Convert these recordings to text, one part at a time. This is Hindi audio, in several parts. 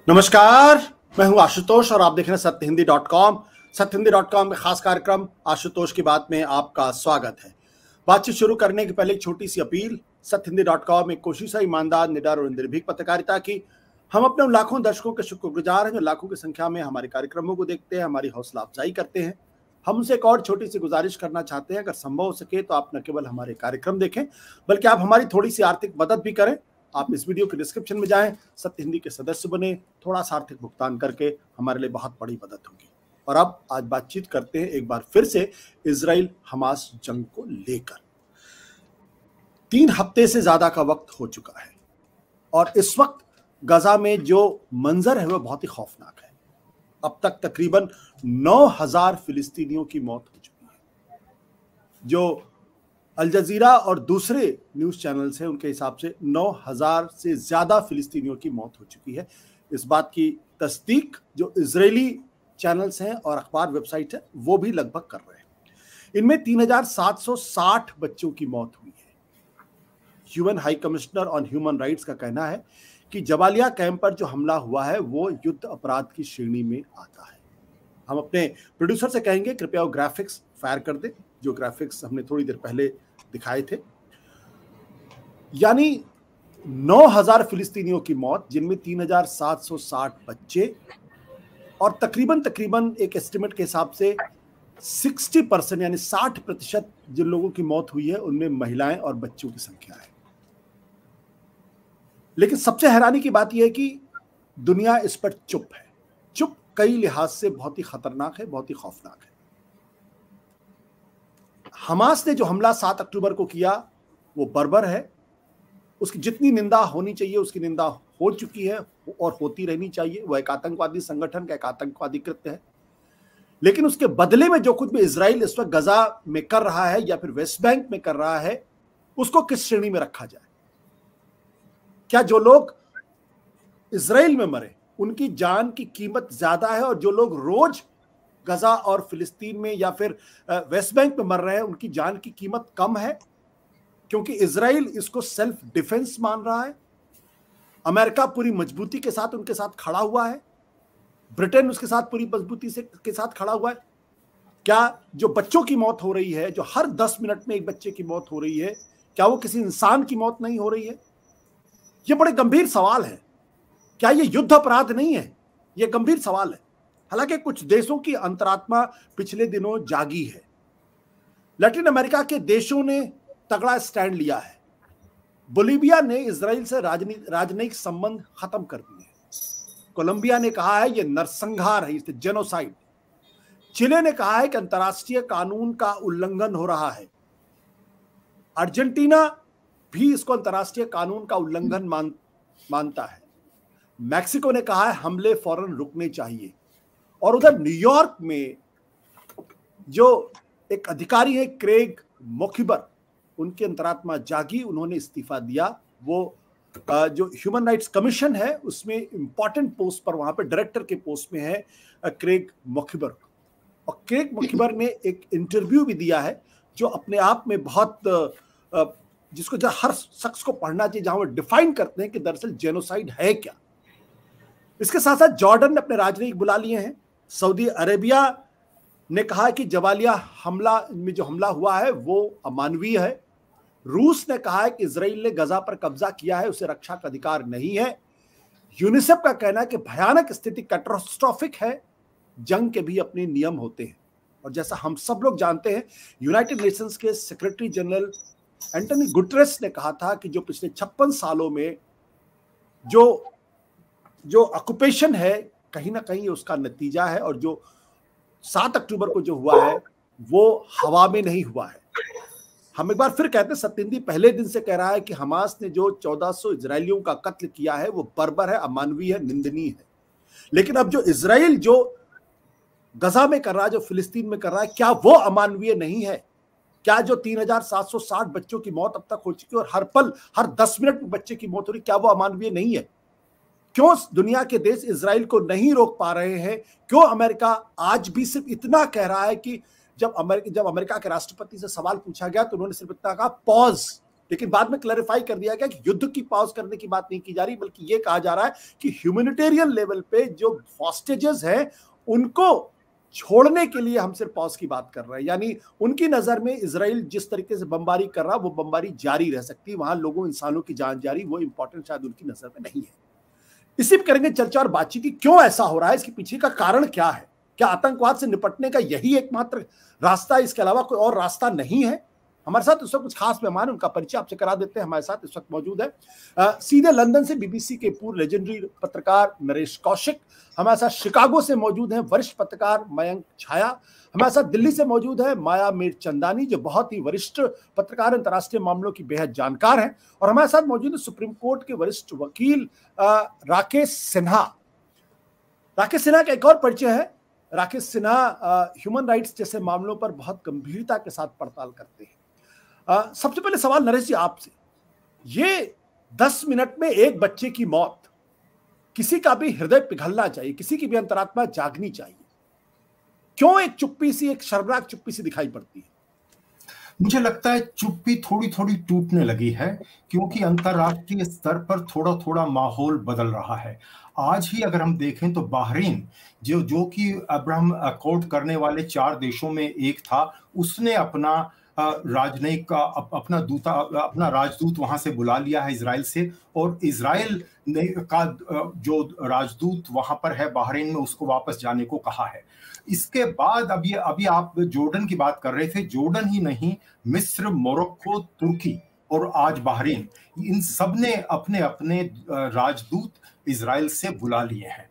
नमस्कार, मैं हूं आशुतोष और आप देख रहे हैं सत्यहिंदी.com। सत्यहिंदी.com में खास कार्यक्रम आशुतोष की बात में आपका स्वागत है। बातचीत शुरू करने के पहले एक छोटी सी अपील। सत्यहिंदी.com एक कोशिश है ईमानदार, निडर और निर्भीक पत्रकारिता की। हम अपने उन लाखों दर्शकों के शुक्रगुजार हैं जो लाखों की संख्या में हमारे कार्यक्रमों को देखते हैं, हमारी हौसला अफजाई करते हैं। हम उनसे एक और छोटी सी गुजारिश करना चाहते हैं, अगर संभव हो सके तो आप न केवल हमारे कार्यक्रम देखें बल्कि आप हमारी थोड़ी सी आर्थिक मदद भी करें। आप इस वीडियो के डिस्क्रिप्शन में जाएं, सत्य हिंदी के सदस्य बने, थोड़ा सा आर्थिक भुगतान करके हमारे लिए बहुत बड़ी मदद होगी। और अब आज बातचीत करते हैं एक बार फिर से इजराइल हमास जंग को लेकर। 3 हफ्ते से ज्यादा का वक्त हो चुका है और इस वक्त गजा में जो मंजर है वह बहुत ही खौफनाक है। अब तक तकरीबन 9,000 फिलिस्तीनियों की मौत हो चुकी है। जो अल जजीरा और दूसरे न्यूज चैनल्स हैं उनके हिसाब से 9,000 से ज्यादा फिलिस्तीनियों की मौत हो चुकी है। इस बात की तस्दीक जो इजरायली चैनल्स हैं और अखबार वेबसाइट है वो भी लगभग कर रहे हैं। इनमें 3,760 बच्चों की मौत हुई है। UN high commissioner on human rights का कहना है कि जबालिया कैंप पर जो हमला हुआ है वो युद्ध अपराध की श्रेणी में आता है। हम अपने प्रोड्यूसर से कहेंगे कृपया वो ग्राफिक्स फायर कर दे, जो ग्राफिक्स हमने थोड़ी देर पहले दिखाए थे। यानी 9,000 फिलिस्तीनियों की मौत, जिनमें 3,760 बच्चे और तकरीबन एक एस्टिमेट के हिसाब से 60% यानी 60% जिन लोगों की मौत हुई है उनमें महिलाएं और बच्चों की संख्या है। लेकिन सबसे हैरानी की बात यह है कि दुनिया इस पर चुप है। चुप कई लिहाज से बहुत ही खतरनाक है, बहुत ही खौफनाक है। हमास ने जो हमला 7 अक्टूबर को किया वो बर्बर है। उसकी जितनी निंदा होनी चाहिए उसकी निंदा हो चुकी है और होती रहनी चाहिए। वो एक आतंकवादी संगठन का एक आतंकवादी कृत्य है। लेकिन उसके बदले में जो कुछ भी इजराइल इस वक्त गजा में कर रहा है या फिर वेस्ट बैंक में कर रहा है उसको किस श्रेणी में रखा जाए? क्या जो लोग इजराइल में मरे उनकी जान की कीमत ज्यादा है और जो लोग रोज गजा और फिलिस्तीन में या फिर वेस्ट बैंक में मर रहे हैं उनकी जान की कीमत कम है? क्योंकि इजराइल इसको सेल्फ डिफेंस मान रहा है। अमेरिका पूरी मजबूती के साथ उनके साथ खड़ा हुआ है। ब्रिटेन उसके साथ पूरी मजबूती से के साथ खड़ा हुआ है। क्या जो बच्चों की मौत हो रही है, जो हर 10 मिनट में एक बच्चे की मौत हो रही है, क्या वो किसी इंसान की मौत नहीं हो रही है? ये बड़े गंभीर सवाल है। क्या ये युद्ध अपराध नहीं है? ये गंभीर सवाल है। हालांकि कुछ देशों की अंतरात्मा पिछले दिनों जागी है। लैटिन अमेरिका के देशों ने तगड़ा स्टैंड लिया है। बोलीविया ने इजराइल से राजनयिक संबंध खत्म कर दिए हैं। कोलंबिया ने कहा है ये नरसंहार है, इसे जेनोसाइड। चिले ने कहा है कि अंतर्राष्ट्रीय कानून का उल्लंघन हो रहा है। अर्जेंटीना भी इसको अंतर्राष्ट्रीय कानून का उल्लंघन मानता है। मैक्सिको ने कहा है हमले फौरन रुकने चाहिए। और उधर न्यूयॉर्क में जो एक अधिकारी है क्रेग मोखिबर, उनकी अंतरात्मा जागी, उन्होंने इस्तीफा दिया। वो जो ह्यूमन राइट्स कमीशन है उसमें इंपॉर्टेंट पोस्ट पर, वहां पे डायरेक्टर के पोस्ट में है क्रेग मोखिबर। और क्रेग मोखिबर ने एक इंटरव्यू भी दिया है जो अपने आप में बहुत जिसको जो हर शख्स को पढ़ना चाहिए, जहां वो डिफाइन करते हैं कि दरअसल जेनोसाइड है क्या। इसके साथ साथ जॉर्डन ने अपने राजनयिक बुला लिए हैं। सऊदी अरेबिया ने कहा कि जबालिया हमला में जो हमला हुआ है वो अमानवीय है। रूस ने कहा है कि इजराइल ने गजा पर कब्जा किया है, उसे रक्षा का अधिकार नहीं है। यूनिसेफ का कहना है कि भयानक स्थिति कैटास्ट्रोफिक है, जंग के भी अपने नियम होते हैं। और जैसा हम सब लोग जानते हैं, यूनाइटेड नेशंस के सेक्रेटरी जनरल एंटोनी गुटेरेस ने कहा था कि जो पिछले 56 सालों में जो ऑक्यूपेशन है कहीं ना कहीं उसका नतीजा है। और जो 7 अक्टूबर को जो हुआ है वो हवा में नहीं हुआ है। हम एक बार फिर कहते हैं, सत्यहिंदी पहले दिन से कह रहा है कि हमास ने जो 1400 इजरायलियों का कत्ल किया है वो बर्बर है, अमानवीय है, निंदनीय है। लेकिन अब जो इजराइल जो गजा में कर रहा है, जो फिलिस्तीन में कर रहा है, क्या वो अमानवीय नहीं है? क्या जो 3,760 बच्चों की मौत अब तक हो चुकी है और हर पल हर 10 मिनट में बच्चे की मौत हो रही, क्या वो अमानवीय नहीं है? क्यों दुनिया के देश इजराइल को नहीं रोक पा रहे हैं? क्यों अमेरिका आज भी सिर्फ इतना कह रहा है कि जब अमेरिका के राष्ट्रपति से सवाल पूछा गया तो उन्होंने सिर्फ इतना कहा पॉज, लेकिन बाद में क्लैरिफाई कर दिया गया कि युद्ध की पॉज करने की बात नहीं की जा रही, बल्कि ये कहा जा रहा है कि ह्यूमैनिटेरियन लेवल पे जो हॉस्टेजेस हैं उनको छोड़ने के लिए हम सिर्फ पॉज की बात कर रहे हैं। यानी उनकी नजर में इजराइल जिस तरीके से बमबारी कर रहा, वो बमबारी जारी रह सकती है, वहां लोगों इंसानों की जान जारी, वो इंपॉर्टेंट शायद उनकी नजर में नहीं है। इसी पर करेंगे चर्चा और बातचीत की क्यों ऐसा हो रहा है, इसके पीछे का कारण क्या है, क्या आतंकवाद से निपटने का यही एकमात्र रास्ता, इसके अलावा कोई और रास्ता नहीं है। हमारे साथ इस वक्त कुछ खास मेहमान, उनका परिचय आपसे करा देते हैं। हमारे साथ इस वक्त मौजूद है सीधे लंदन से बीबीसी के पूर्व लेजेंडरी पत्रकार नरेश कौशिक, हमारे साथ शिकागो से मौजूद हैं वरिष्ठ पत्रकार मयंक छाया, हमारे साथ दिल्ली से मौजूद है माया मीरचंदानी जो बहुत ही वरिष्ठ पत्रकार, अंतर्राष्ट्रीय मामलों की बेहद जानकार हैं, और हमारे साथ मौजूद है सुप्रीम कोर्ट के वरिष्ठ वकील राकेश सिन्हा। राकेश सिन्हा का एक और परिचय है, राकेश सिन्हा ह्यूमन राइट्स जैसे मामलों पर बहुत गंभीरता के साथ पड़ताल करते हैं। सबसे पहले सवाल नरेश जी आपसे, ये 10 मिनट में एक बच्चे की मौत, किसी का भी हृदय पिघलना चाहिए, किसी की भी अंतरात्मा जागनी चाहिए, क्यों एक चुप्पी सी, एक शर्मनाक चुप्पी सी दिखाई पड़ती है? मुझे लगता है चुप्पी थोड़ी थोड़ी टूटने लगी है, क्योंकि अंतर्राष्ट्रीय स्तर पर थोड़ा थोड़ा माहौल बदल रहा है। आज ही अगर हम देखें तो बहरीन जो कि अब्राहम अकॉर्ड करने वाले 4 देशों में एक था, उसने अपना राजनयिक का अपना राजदूत वहां से बुला लिया है इजराइल से, और इजराइल ने का जो राजदूत वहां पर है बहरीन में, उसको वापस जाने को कहा है। इसके बाद अभी आप जॉर्डन की बात कर रहे थे, जॉर्डन ही नहीं, मिस्र, मोरक्को, तुर्की और आज बहरीन, इन सब ने अपने अपने राजदूत इजराइल से बुला लिए हैं।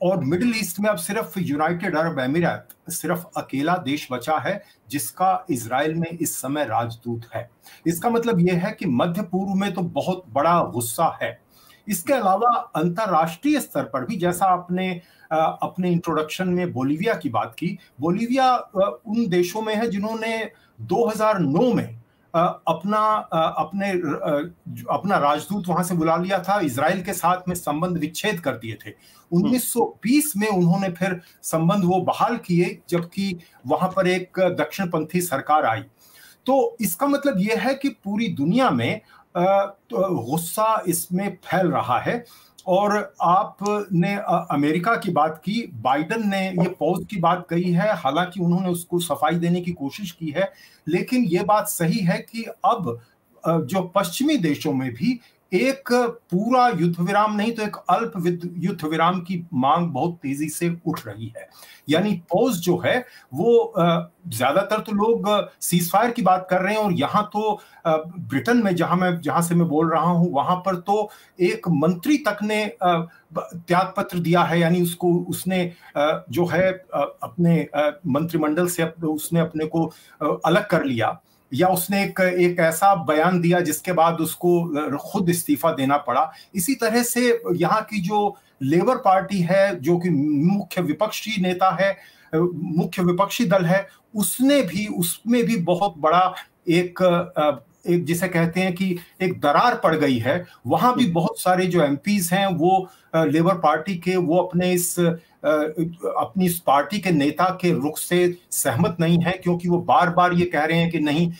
और मिडिल ईस्ट में अब सिर्फ यूनाइटेड अरब अमीरात सिर्फ अकेला देश बचा है जिसका इजराइल में इस समय राजदूत है। इसका मतलब यह है कि मध्य पूर्व में तो बहुत बड़ा गुस्सा है। इसके अलावा अंतरराष्ट्रीय स्तर पर भी, जैसा आपने अपने इंट्रोडक्शन में बोलीविया की बात की, बोलीविया उन देशों में है जिन्होंने 2009 में अपना राजदूत वहां से बुला लिया था, इजराइल के साथ में संबंध विच्छेद कर दिए थे। 1920 में उन्होंने फिर संबंध वो बहाल किए, जबकि वहां पर एक दक्षिणपंथी सरकार आई। तो इसका मतलब यह है कि पूरी दुनिया में गुस्सा इसमें फैल रहा है। और आपने अमेरिका की बात की, बाइडन ने ये पॉज की बात कही है, हालांकि उन्होंने उसको सफाई देने की कोशिश की है, लेकिन ये बात सही है कि अब जो पश्चिमी देशों में भी एक पूरा युद्ध विराम नहीं तो एक अल्प युद्ध विराम की मांग बहुत तेजी से उठ रही है। यानी पॉज जो है वो ज्यादातर तो लोग सीजफायर की बात कर रहे हैं, और यहाँ तो ब्रिटेन में जहां से मैं बोल रहा हूं, वहां पर तो एक मंत्री तक ने त्याग पत्र दिया है, यानी उसने जो है अपने मंत्रिमंडल से उसने अपने को अलग कर लिया, या उसने एक ऐसा बयान दिया जिसके बाद उसको खुद इस्तीफा देना पड़ा। इसी तरह से यहाँ की जो लेबर पार्टी है, जो कि मुख्य विपक्षी दल है, उसमें भी बहुत बड़ा एक जिसे कहते हैं कि एक दरार पड़ गई है। वहां भी बहुत सारे जो एमपीज हैं वो लेबर पार्टी के, वो अपनी इस पार्टी के नेता के रुख से सहमत नहीं है, क्योंकि वो बार बार ये कह रहे हैं कि नहीं,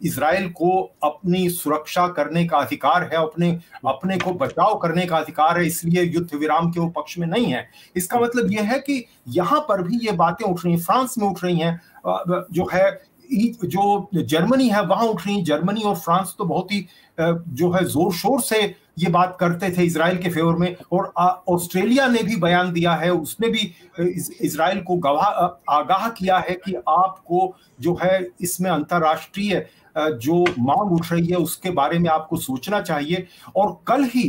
इजराइल को अपनी सुरक्षा करने का अधिकार है, अपने को बचाव करने का अधिकार है, इसलिए युद्ध विराम के वो पक्ष में नहीं है। इसका मतलब ये है कि यहाँ पर भी ये बातें उठ रही हैं, फ्रांस में उठ रही हैं, जो जर्मनी है वहां उठ रही। जर्मनी और फ्रांस तो बहुत ही जो है जोर शोर से ये बात करते थे इजराइल के फेवर में, और ऑस्ट्रेलिया ने भी बयान दिया है, उसने भी इजराइल को आगाह किया है कि आपको जो है इसमें अंतर्राष्ट्रीय जो मांग उठ रही है उसके बारे में आपको सोचना चाहिए। और कल ही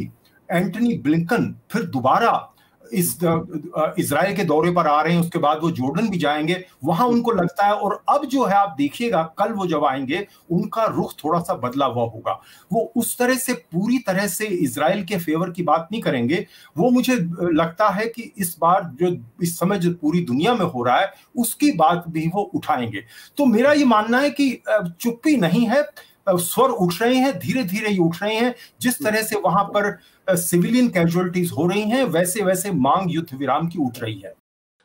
एंटनी ब्लिंकन फिर दोबारा इजराइल के दौरे पर आ रहे हैं, उसके बाद वो जॉर्डन भी जाएंगे, वहां उनको लगता है। और अब जो है आप देखिएगा, कल वो जब आएंगे उनका रुख थोड़ा सा बदला हुआ होगा, वो उस तरह से पूरी तरह से इजराइल के फेवर की बात नहीं करेंगे। वो मुझे लगता है कि इस बार जो इस समय जो पूरी दुनिया में हो रहा है उसकी बात भी वो उठाएंगे। तो मेरा ये मानना है कि चुप्पी नहीं है, स्वर उठ रहे हैं, धीरे धीरे ही उठ रहे हैं। जिस तरह से वहां पर सिविलियन कैजुअलिटीज हो रही हैं, वैसे वैसे मांग युद्ध विराम की उठ रही है।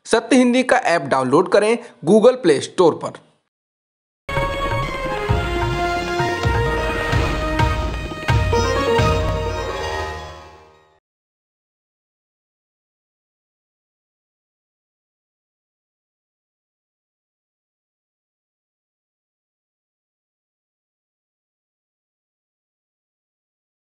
सत्य हिंदी का ऐप डाउनलोड करें गूगल प्ले स्टोर पर।